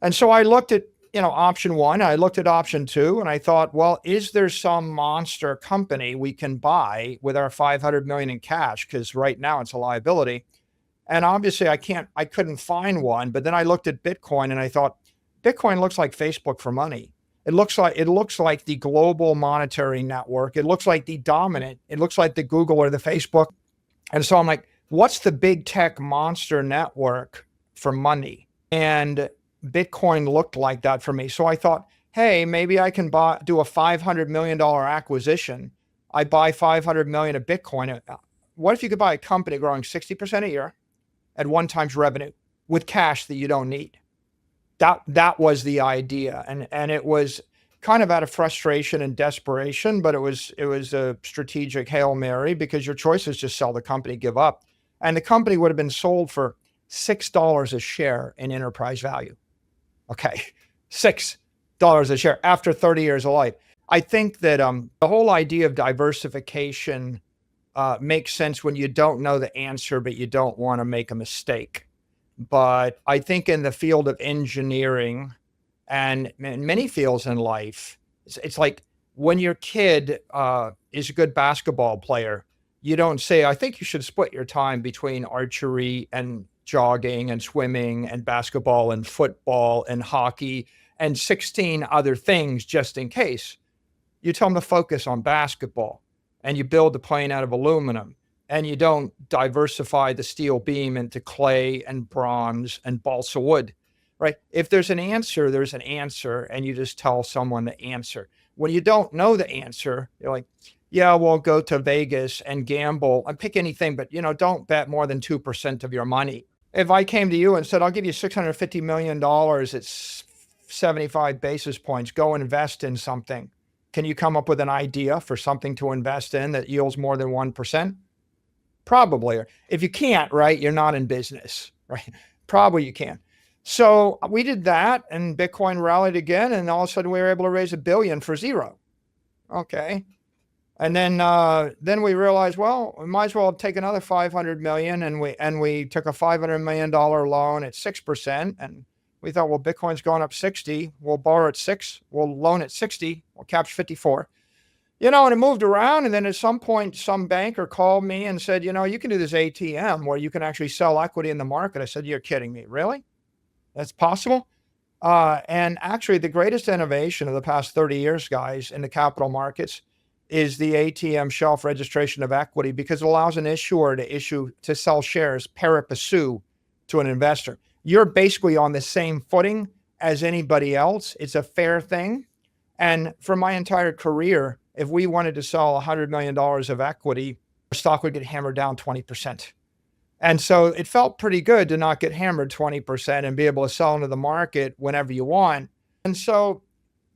And so I looked at, option one, I looked at option two, and I thought, well, is there some monster company we can buy with our 500 million in cash? Because right now it's a liability. And obviously I couldn't find one. But then I looked at Bitcoin and I thought, Bitcoin looks like Facebook for money. It looks like the global monetary network. It looks like the dominant. It looks like the Google or the Facebook. And so I'm like, what's the big tech monster network for money? And Bitcoin looked like that for me. So I thought, hey, maybe I can do a $500 million acquisition. I buy 500 million of Bitcoin. What if you could buy a company growing 60% a year at 1x revenue with cash that you don't need? That was the idea. And it was kind of out of frustration and desperation, but it was a strategic Hail Mary, because your choice is just sell the company, give up. And the company would have been sold for $6 a share in enterprise value. Okay, $6 a share after 30 years of life. I think that the whole idea of diversification makes sense when you don't know the answer, but you don't want to make a mistake. But I think in the field of engineering and in many fields in life, it's like when your kid is a good basketball player, you don't say, I think you should split your time between archery and jogging and swimming and basketball and football and hockey and 16 other things just in case. You tell them to focus on basketball, and you build the plane out of aluminum, and you don't diversify the steel beam into clay and bronze and balsa wood, right? If there's an answer, there's an answer, and you just tell someone the answer. When you don't know the answer, you're like, yeah, we'll go to Vegas and gamble and pick anything, but don't bet more than 2% of your money. If I came to you and said, I'll give you $650 million at 75 basis points, go invest in something. Can you come up with an idea for something to invest in that yields more than 1%? Probably. If you can't, right, you're not in business, right? Probably you can. So we did that, and Bitcoin rallied again, and all of a sudden we were able to raise $1 billion for zero. Okay. And then we realized, well, we might as well take another 500 million, and we took a $500 million loan at 6%, and we thought, well, Bitcoin's going up 60, we'll borrow at 6, we'll loan at 60, we'll capture 54. And it moved around. And then at some point, some banker called me and said, you can do this ATM where you can actually sell equity in the market. I said, you're kidding me. Really? That's possible? And actually, the greatest innovation of the past 30 years, guys, in the capital markets is the ATM shelf registration of equity, because it allows an issuer to sell shares pari passu to an investor. You're basically on the same footing as anybody else. It's a fair thing. And for my entire career, if we wanted to sell $100 million of equity, our stock would get hammered down 20%. And so it felt pretty good to not get hammered 20% and be able to sell into the market whenever you want. And so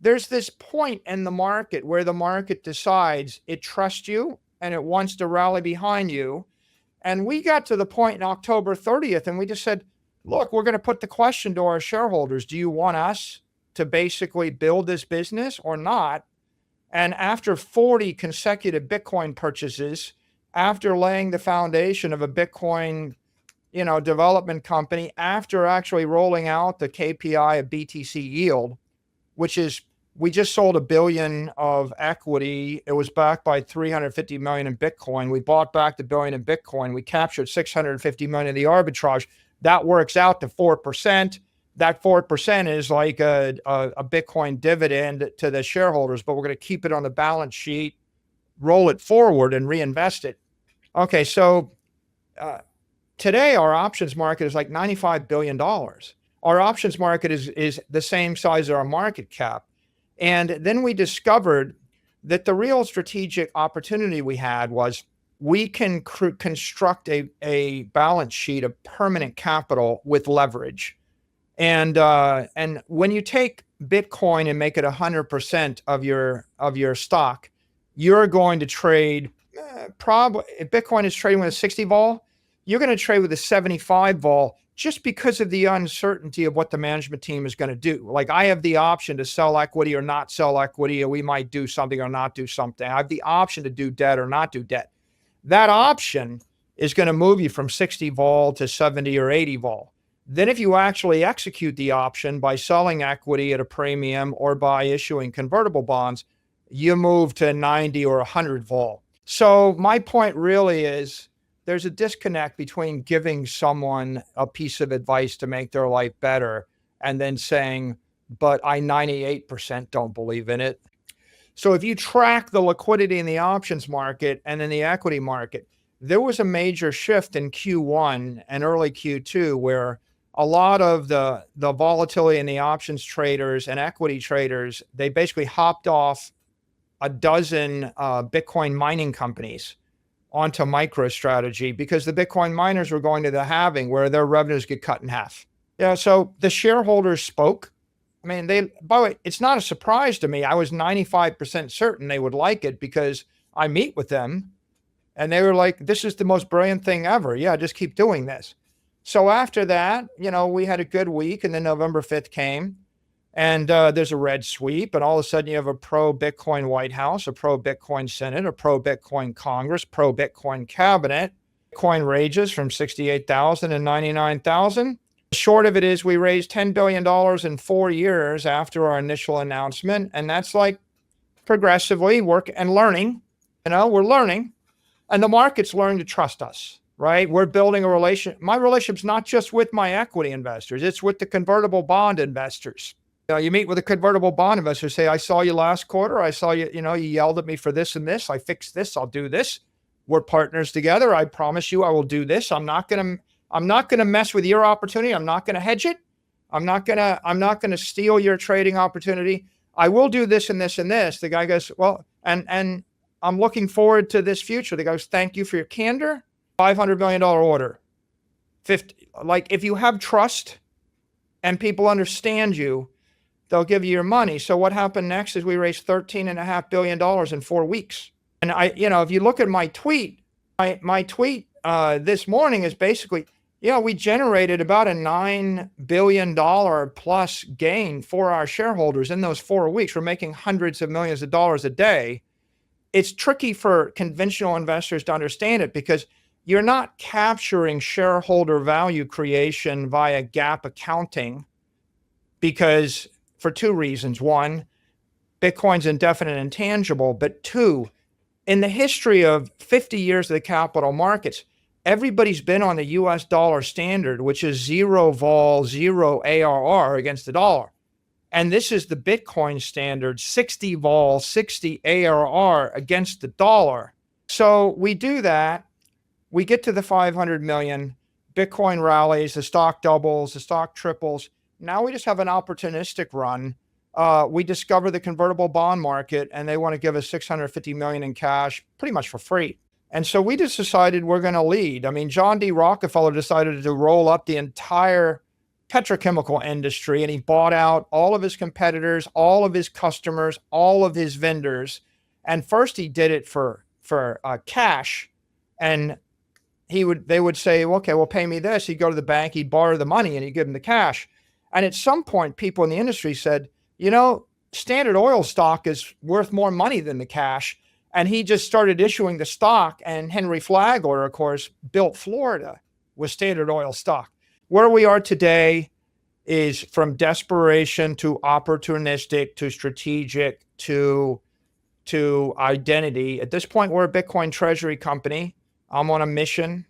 there's this point in the market where the market decides it trusts you and it wants to rally behind you. And we got to the point in October 30th, and we just said, look, we're going to put the question to our shareholders. Do you want us to basically build this business or not? And after 40 consecutive Bitcoin purchases, after laying the foundation of a Bitcoin, development company, after actually rolling out the KPI of BTC yield, which is, we just sold $1 billion of equity. It was backed by 350 million in Bitcoin. We bought back the $1 billion in Bitcoin. We captured 650 million of the arbitrage. That works out to 4%. That 4% is like a Bitcoin dividend to the shareholders, but we're going to keep it on the balance sheet, roll it forward, and reinvest it. Okay, so today our options market is like $95 billion. Our options market is the same size as our market cap. And then we discovered that the real strategic opportunity we had was we can construct a balance sheet of permanent capital with leverage. And when you take Bitcoin and make it 100% of your stock, you're going to trade probably, if Bitcoin is trading with a 60 vol, you're going to trade with a 75 vol, just because of the uncertainty of what the management team is going to do. Like, I have the option to sell equity or not sell equity, or we might do something or not do something. I have the option to do debt or not do debt. That option is going to move you from 60 vol to 70 or 80 vol. Then if you actually execute the option by selling equity at a premium or by issuing convertible bonds, you move to 90 or 100 vol. So my point really is there's a disconnect between giving someone a piece of advice to make their life better and then saying, but I 98% don't believe in it. So if you track the liquidity in the options market and in the equity market, there was a major shift in Q1 and early Q2 where a lot of the volatility in the options traders and equity traders, they basically hopped off a dozen Bitcoin mining companies onto MicroStrategy because the Bitcoin miners were going to the halving where their revenues get cut in half. Yeah, so the shareholders spoke. I mean, by the way, it's not a surprise to me. I was 95% certain they would like it because I meet with them and they were like, this is the most brilliant thing ever. Yeah, just keep doing this. So after that, we had a good week, and then November 5th came and there's a red sweep, and all of a sudden you have a pro-Bitcoin White House, a pro-Bitcoin Senate, a pro-Bitcoin Congress, pro-Bitcoin cabinet. Bitcoin rages from 68,000 and 99,000. Short of it is we raised $10 billion in 4 years after our initial announcement. And that's like progressively work and learning. We're learning, and the market's learning to trust us, right? We're building a relationship. My relationship's not just with my equity investors. It's with the convertible bond investors. You meet with a convertible bond investor, say, I saw you last quarter. I saw you, you yelled at me for this and this. I fixed this. I'll do this. We're partners together. I promise you I will do this. I'm not going to mess with your opportunity. I'm not going to hedge it. I'm not going to steal your trading opportunity. I will do this and this and this. The guy goes, well, and I'm looking forward to this future. The guy goes, thank you for your candor. $500 million order. 50. Like if you have trust and people understand you, they'll give you your money. So what happened next is we raised $13.5 billion in 4 weeks. And if you look at my tweet, my tweet this morning is basically, we generated about a $9 billion plus gain for our shareholders in those 4 weeks. We're making hundreds of millions of dollars a day. It's tricky for conventional investors to understand it because you're not capturing shareholder value creation via GAAP accounting because for 2 reasons. One, Bitcoin's indefinite intangible, but 2, in the history of 50 years of the capital markets, everybody's been on the US dollar standard, which is 0 vol, 0 ARR against the dollar. And this is the Bitcoin standard, 60 vol, 60 ARR against the dollar. So we do that. We get to the 500 million, Bitcoin rallies, the stock doubles, the stock triples. Now we just have an opportunistic run. We discover the convertible bond market and they want to give us 650 million in cash pretty much for free. And so we just decided we're going to lead. I mean, John D. Rockefeller decided to roll up the entire petrochemical industry, and he bought out all of his competitors, all of his customers, all of his vendors. And first he did it for cash, and they would say, okay, well, pay me this. He'd go to the bank, he'd borrow the money, and he'd give him the cash. And at some point, people in the industry said, Standard Oil stock is worth more money than the cash. And he just started issuing the stock. And Henry Flagler, of course, built Florida with Standard Oil stock. Where we are today is from desperation to opportunistic to strategic to identity. At this point, we're a Bitcoin treasury company. I'm on a mission.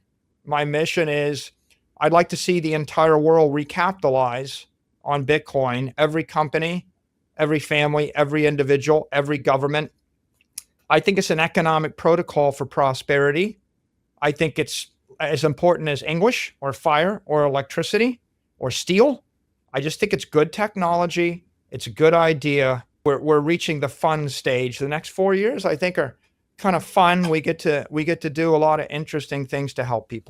My mission is I'd like to see the entire world recapitalize on Bitcoin. Every company, every family, every individual, every government. I think it's an economic protocol for prosperity. I think it's as important as English or fire or electricity or steel. I just think it's good technology. It's a good idea. We're reaching the fun stage. The next 4 years, I think, are kind of fun. We get to do a lot of interesting things to help people.